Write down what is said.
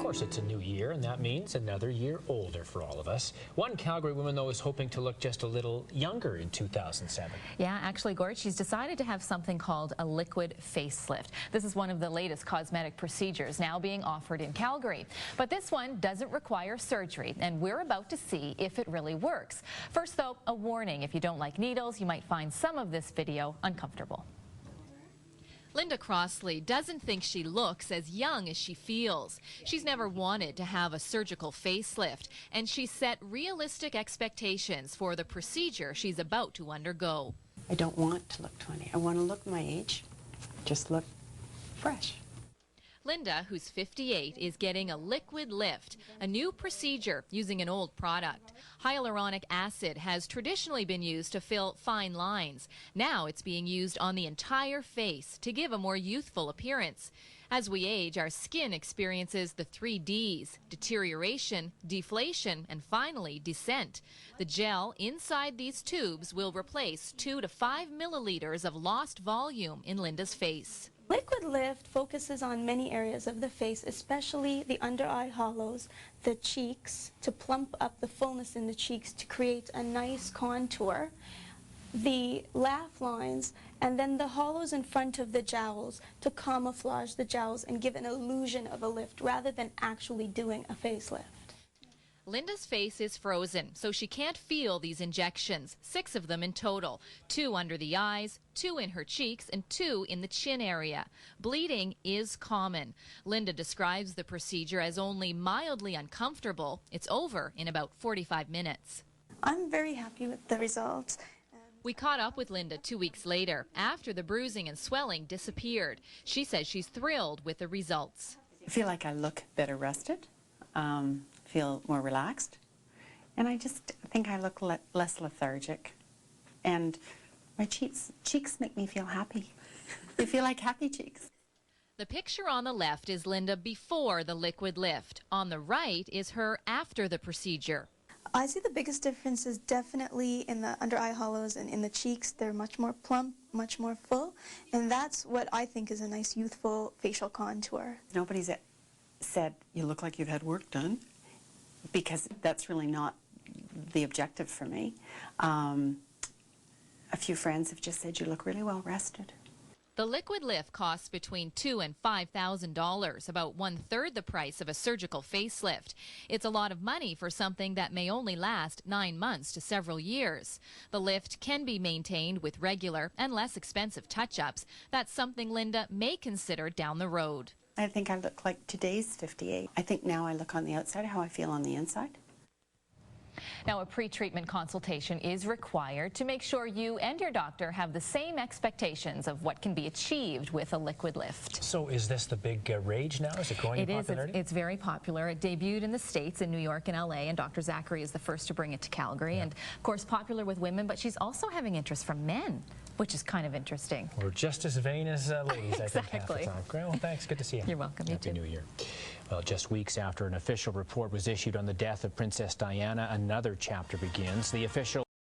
course, it's a new year, and that means another year older for all of us. One Calgary woman, though, is hoping to look just a little younger in 2007. Yeah, actually, Gord, she's decided to have something called a liquid facelift. This is one of the latest cosmetic procedures now being offered in Calgary. But this one doesn't require surgery, and we're about to see if it really works. First, though, a warning. If you don't like needles, you might find some of this video uncomfortable. Linda Crossley doesn't think she looks as young as she feels. She's never wanted to have a surgical facelift, and she set realistic expectations for the procedure she's about to undergo. I don't want to look 20. I want to look my age, just look fresh. Linda, who's 58, is getting a liquid lift, a new procedure using an old product. Hyaluronic acid has traditionally been used to fill fine lines. Now it's being used on the entire face to give a more youthful appearance. As we age, our skin experiences the 3 Ds: deterioration, deflation, and finally descent. The gel inside these tubes will replace 2 to 5 milliliters of lost volume in Linda's face. Liquid lift focuses on many areas of the face, especially the under-eye hollows, the cheeks, to plump up the fullness in the cheeks to create a nice contour, the laugh lines, and then the hollows in front of the jowls to camouflage the jowls and give an illusion of a lift rather than actually doing a facelift. Linda's face is frozen, so she can't feel these injections, 6 of them in total, 2 under the eyes, 2 in her cheeks, and 2 in the chin area. Bleeding is common. Linda describes the procedure as only mildly uncomfortable. It's over in about 45 minutes. I'm very happy with the results. We caught up with Linda 2 weeks later, after the bruising and swelling disappeared. She says she's thrilled with the results. I feel like I look better rested. Feel more relaxed, and I just think I look less lethargic, and my cheeks make me feel happy. They feel like happy cheeks. The picture on the left is Linda before the liquid lift. On the right is her after the procedure. I see the biggest difference is definitely in the under-eye hollows and in the cheeks. They're much more plump, much more full, and that's what I think is a nice youthful facial contour. Nobody's said you look like you've had work done, because that's really not the objective for me. A few friends have just said you look really well rested. The liquid lift costs between $2,000 and $5,000, about 1/3 the price of a surgical facelift. It's a lot of money for something that may only last 9 months to several years. The lift can be maintained with regular and less expensive touch-ups. That's something Linda may consider down the road. I think I look like today's 58. I think now I look on the outside how I feel on the inside. Now, a pre-treatment consultation is required to make sure you and your doctor have the same expectations of what can be achieved with a liquid lift. So is this the big rage now? Is it growing in popularity? It's very popular. It debuted in the States, in New York and LA, and Dr. Zakhary is the first to bring it to Calgary. Yeah. And, of course, popular with women, but she's also having interest from men, which is kind of interesting. We're just as vain as ladies, exactly. I think, half the time. Great. Well, thanks. Good to see you. You're welcome. Happy New Year. Well, just weeks after an official report was issued on the death of Princess Diana, another chapter begins. The official